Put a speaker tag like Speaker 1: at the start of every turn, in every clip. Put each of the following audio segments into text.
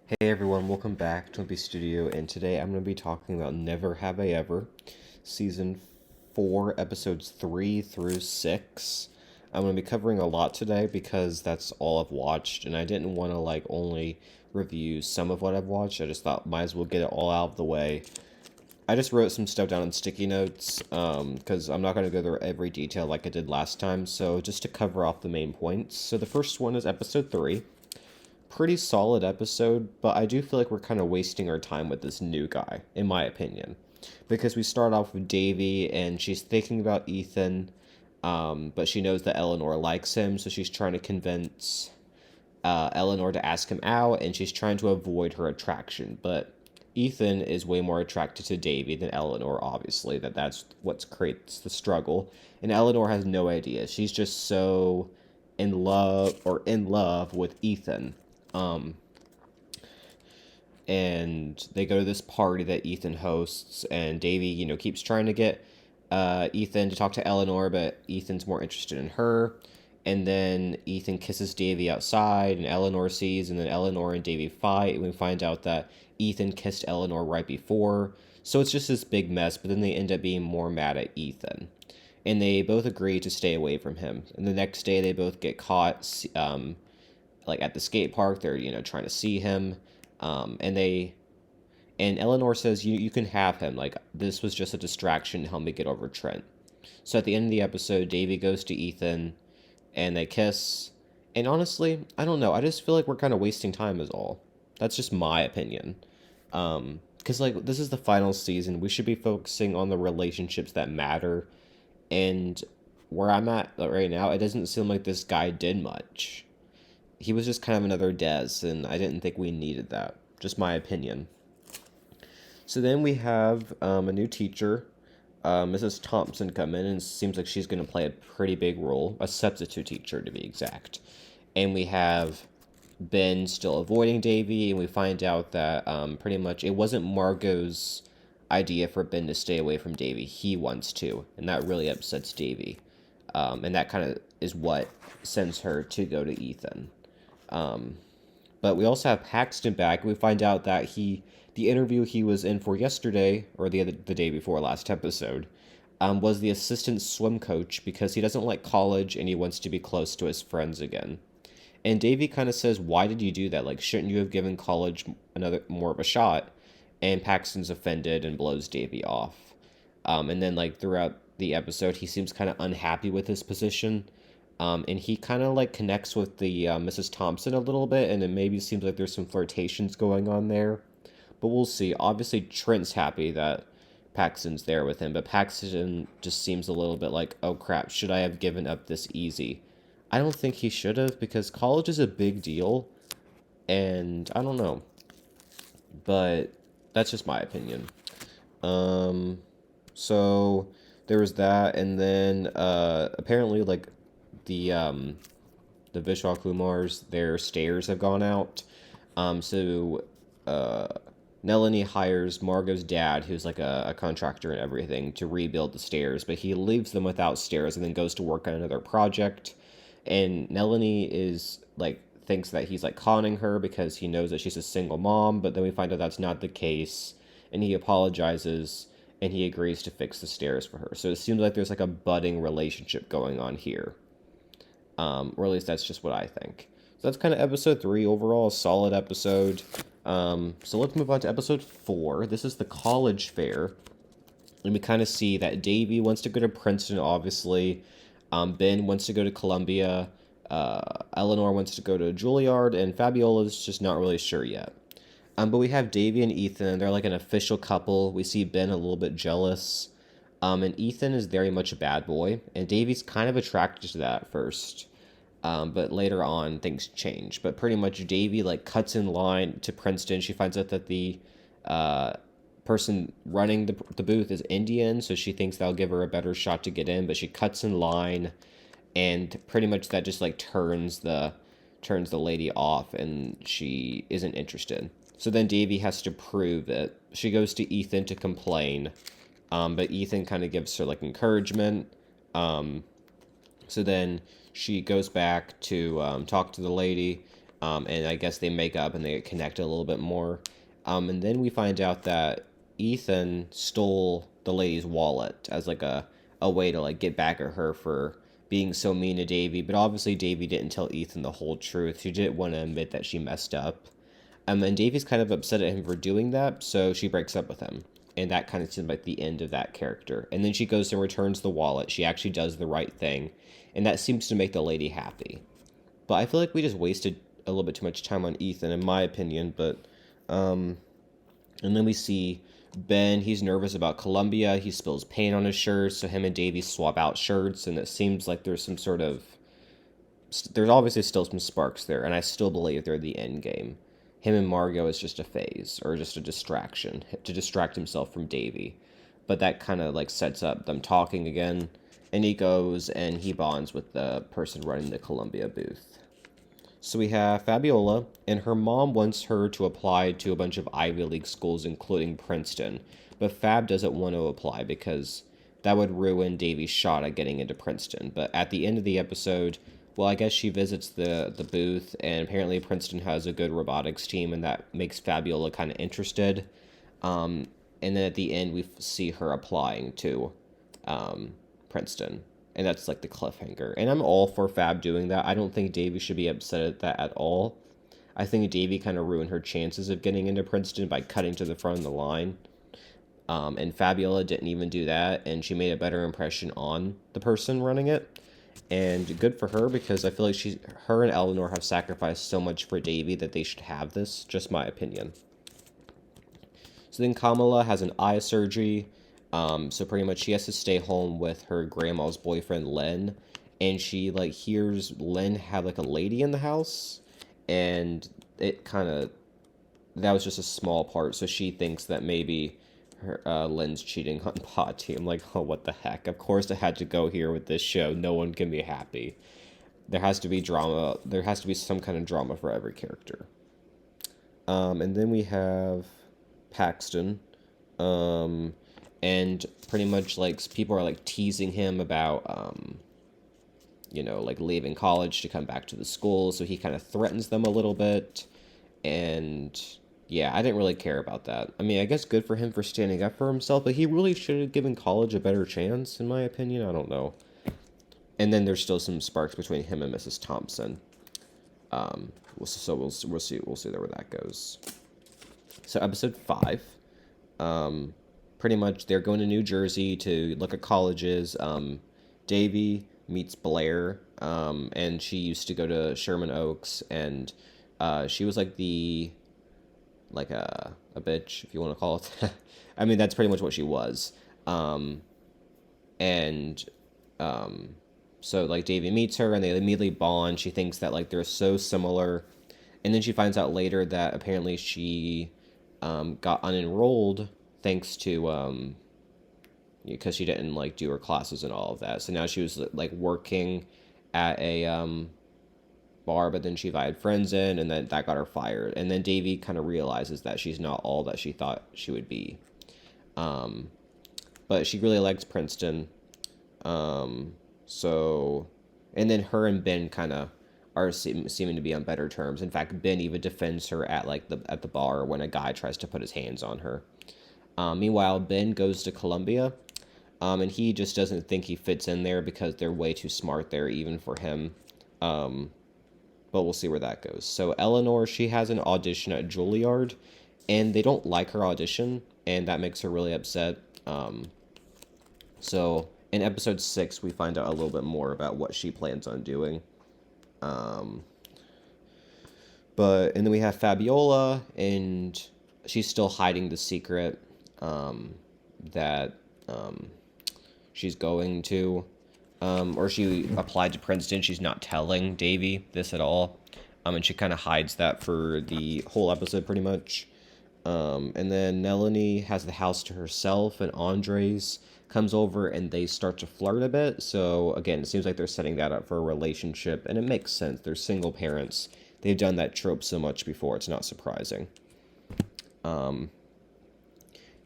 Speaker 1: Hey everyone, welcome back to Wimpy Studio, and today I'm going to be talking about Never Have I Ever, Season 4, Episodes 3 through 6. I'm going to be covering a lot today because that's all I've watched, and I didn't want to only review some of what I've watched. I just thought might as well get it all out of the way. I just wrote some stuff down in sticky notes, because I'm not going to go through every detail like I did last time, so just to cover off the main points. So the first one is Episode 3. Pretty solid episode, but I do feel like we're kind of wasting our time with this new guy, in my opinion. Because we start off with Davy, and she's thinking about Ethan, but she knows that Eleanor likes him, so she's trying to convince Eleanor to ask him out, and she's trying to avoid her attraction. But Ethan is way more attracted to Davy than Eleanor, obviously. That's what creates the struggle. And Eleanor has no idea. She's just so in love with Ethan. Um, and they go to this party that Ethan hosts, and Davy, keeps trying to get Ethan to talk to Eleanor, but Ethan's more interested in her. And then Ethan kisses Davy outside, and Eleanor sees, and then Eleanor and Davy fight, and we find out that Ethan kissed Eleanor right before. So it's just this big mess, but then they end up being more mad at Ethan. And they both agree to stay away from him. And the next day, they both get caught, at the skate park. They're trying to see him, and Eleanor says you can have him. Like, this was just a distraction to help me get over Trent. So at the end of the episode, Davy goes to Ethan, and they kiss. And honestly, I don't know. I just feel like we're kind of wasting time, is all. That's just my opinion. Because this is the final season. We should be focusing on the relationships that matter. And where I'm at right now, it doesn't seem like this guy did much. He was just kind of another Des, and I didn't think we needed that. Just my opinion. So then we have a new teacher, Mrs. Thompson, come in, and it seems like she's going to play a pretty big role, a substitute teacher to be exact. And we have Ben still avoiding Davy, and we find out that pretty much it wasn't Margot's idea for Ben to stay away from Davy. He wants to, and that really upsets Davy. And that kind of is what sends her to go to Ethan. But we also have Paxton back. We find out that the interview he was in for yesterday, or the day before last episode, was the assistant swim coach because he doesn't like college and he wants to be close to his friends again. And Davy kind of says, "Why did you do that? Like, shouldn't you have given college another more of a shot?" And Paxton's offended and blows Davy off. And then throughout the episode, he seems kind of unhappy with his position. And he kind of connects with the Mrs. Thompson a little bit, and it maybe seems like there's some flirtations going on there. But we'll see. Obviously, Trent's happy that Paxton's there with him, but Paxton just seems a little bit like, oh crap, should I have given up this easy? I don't think he should have, because college is a big deal, and I don't know. But that's just my opinion. So there was that, and then apparently the the Vishal Kumars, their stairs have gone out. So Nelanie hires Margot's dad, who's like a contractor and everything, to rebuild the stairs, but he leaves them without stairs and then goes to work on another project. And Nelanie is thinks that he's conning her because he knows that she's a single mom, but then we find out that's not the case, and he apologizes and he agrees to fix the stairs for her. So it seems like there's a budding relationship going on here. Or at least that's just what I think. So that's kind of episode 3 overall, a solid episode. So let's move on to episode 4. This is the college fair. And we kind of see that Davy wants to go to Princeton, obviously. Ben wants to go to Columbia. Eleanor wants to go to Juilliard, and Fabiola's just not really sure yet. But we have Davy and Ethan. They're like an official couple. We see Ben a little bit jealous. And Ethan is very much a bad boy, and Davy's kind of attracted to that at first. But later on, things change. But pretty much Davy cuts in line to Princeton. She finds out that the person running the booth is Indian, so she thinks that'll give her a better shot to get in. But she cuts in line, and pretty much that just turns the lady off, and she isn't interested. So then Davy has to prove it. She goes to Ethan to complain. But Ethan kind of gives her encouragement. So then she goes back to talk to the lady, And I guess they make up and they get connected a little bit more. And then we find out that Ethan stole the lady's wallet as like a way to like get back at her for being so mean to Davy. But obviously Davy didn't tell Ethan the whole truth. She didn't want to admit that she messed up. And Davy's kind of upset at him for doing that, so she breaks up with him. And that kind of seems like the end of that character. And then she goes and returns the wallet. She actually does the right thing. And that seems to make the lady happy. But I feel like we just wasted a little bit too much time on Ethan, in my opinion. But, and then we see Ben. He's nervous about Columbia. He spills paint on his shirt, so him and Davy swap out shirts. And it seems like there's some sort of... There's obviously still some sparks there, and I still believe they're the end game. Him and Margot is just a phase, or just a distraction, to distract himself from Davy. But that kind of, like, sets up them talking again, and he goes and he bonds with the person running the Columbia booth. So we have Fabiola, and her mom wants her to apply to a bunch of Ivy League schools, including Princeton. But Fab doesn't want to apply because that would ruin Davy's shot at getting into Princeton. But at the end of the episode, well, I guess she visits the booth, and apparently Princeton has a good robotics team, and that makes Fabiola kind of interested. And then at the end, we see her applying to Princeton, and that's like the cliffhanger. And I'm all for Fab doing that. I don't think Davy should be upset at that at all. I think Davy kind of ruined her chances of getting into Princeton by cutting to the front of the line. And Fabiola didn't even do that, and she made a better impression on the person running it. And good for her, because I feel like her and Eleanor have sacrificed so much for Davy that they should have this. Just my opinion. So then Kamala has an eye surgery. So pretty much she has to stay home with her grandma's boyfriend, Len. And she, like, hears Len have, like, a lady in the house. And it kind of... That was just a small part. So she thinks that maybe Len's cheating on Pati. I'm like, oh, what the heck? Of course it had to go here with this show. No one can be happy. There has to be drama. There has to be some kind of drama for every character. And then we have Paxton. And pretty much, like, people are, like, teasing him about, like, leaving college to come back to the school. So he kind of threatens them a little bit. And... yeah, I didn't really care about that. I mean, I guess good for him for standing up for himself, but he really should have given college a better chance, in my opinion. I don't know. And then there's still some sparks between him and Mrs. Thompson. We'll see where that goes. So episode 5, pretty much they're going to New Jersey to look at colleges. Davy meets Blair, and she used to go to Sherman Oaks, and she was like a bitch, if you want to call it that. I mean, that's pretty much what she was. So, like, Davy meets her, and they immediately bond. She thinks that, like, they're so similar. And then she finds out later that apparently she got unenrolled thanks to, because she didn't, like, do her classes and all of that. So now she was, like, working at a bar, but then she invited friends in, and then that got her fired. And then Davy kind of realizes that she's not all that she thought she would be. But she really likes Princeton. So, and then her and Ben kind of are seeming to be on better terms. In fact, Ben even defends her at the bar when a guy tries to put his hands on her. Meanwhile, Ben goes to Columbia, and he just doesn't think he fits in there because they're way too smart there, even for him. But we'll see where that goes. So Eleanor, she has an audition at Juilliard, and they don't like her audition, and that makes her really upset. So in episode 6, we find out a little bit more about what she plans on doing. And then we have Fabiola, and she's still hiding the secret that she's going to. Or she applied to Princeton. She's not telling Davy this at all. And she kind of hides that for the whole episode, pretty much. And then Melanie has the house to herself, and Andres comes over, and they start to flirt a bit. So, again, it seems like they're setting that up for a relationship, and it makes sense. They're single parents. They've done that trope so much before, it's not surprising.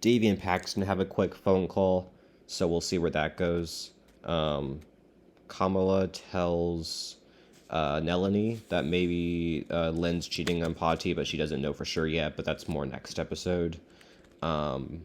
Speaker 1: Davy and Paxton have a quick phone call, so we'll see where that goes. Kamala tells Nelanie that maybe Lynn's cheating on Pati, but she doesn't know for sure yet. But that's more next episode. Um,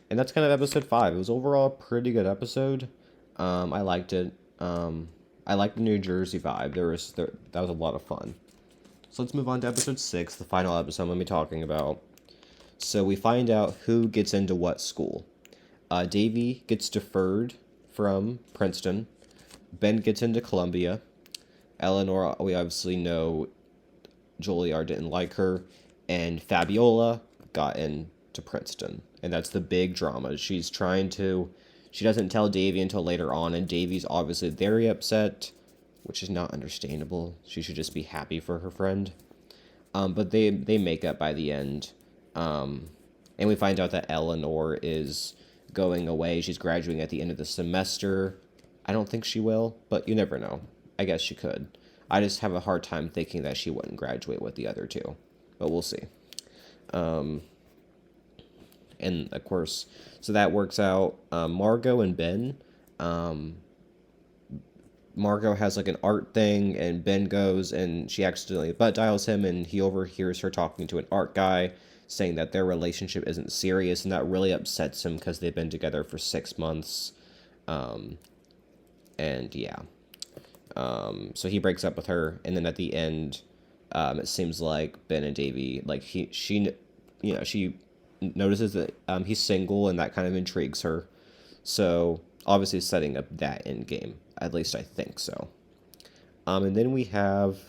Speaker 1: and that's kind of episode 5. It was overall a pretty good episode. I liked it. I liked the New Jersey vibe. That was a lot of fun. So let's move on to episode 6, the final episode I'm going to be talking about. So we find out who gets into what school. Davy gets deferred from Princeton. Ben gets into Columbia. Eleanor, we obviously know Juilliard didn't like her. And Fabiola got into Princeton. And that's the big drama. She doesn't tell Davy until later on, and Davy's obviously very upset, which is not understandable. She should just be happy for her friend. But they make up by the end. And we find out that Eleanor is going away. She's graduating at the end of the semester. I don't think she will, but you never know. I guess she could. I just have a hard time thinking that she wouldn't graduate with the other two. But we'll see. And of course, so that works out. Margot and Ben. Margot has like an art thing, and Ben goes and she accidentally butt dials him, and he overhears her talking to an art guy, saying that their relationship isn't serious, and that really upsets him because they've been together for 6 months. And yeah. So he breaks up with her, and then at the end, it seems like Ben and Davy, like she notices that he's single, and that kind of intrigues her. So obviously setting up that end game. At least I think so. And then we have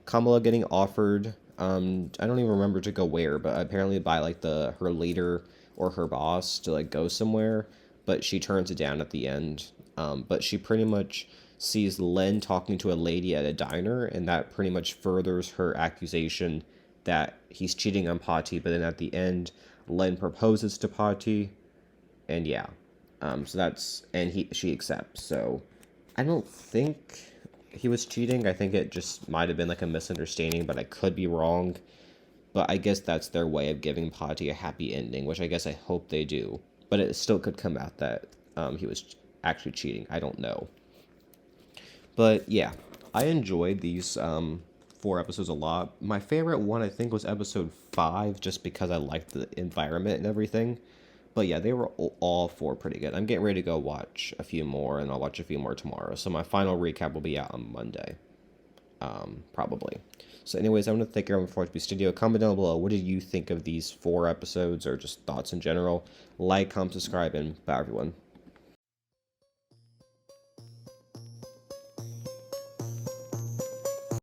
Speaker 1: Kamala getting offered. I don't even remember to go where, but apparently by like her leader or her boss to like go somewhere. But she turns it down at the end. But she pretty much sees Len talking to a lady at a diner, and that pretty much furthers her accusation that he's cheating on Pati. But then at the end, Len proposes to Pati, and yeah. She accepts. So I don't think he was cheating. I think it just might have been like a misunderstanding, but I could be wrong. But I guess that's their way of giving Pati a happy ending, which I guess I hope they do. But it still could come out that he was actually cheating. I don't know. But yeah, I enjoyed these 4 episodes a lot. My favorite one, I think, was episode 5, just because I liked the environment and everything. But yeah, they were all 4 pretty good. I'm getting ready to go watch a few more, and I'll watch a few more tomorrow. So my final recap will be out on Monday, probably. So anyways, I want to thank everyone for watching the studio. Comment down below, what did you think of these 4 episodes, or just thoughts in general? Like, comment, subscribe, and bye everyone.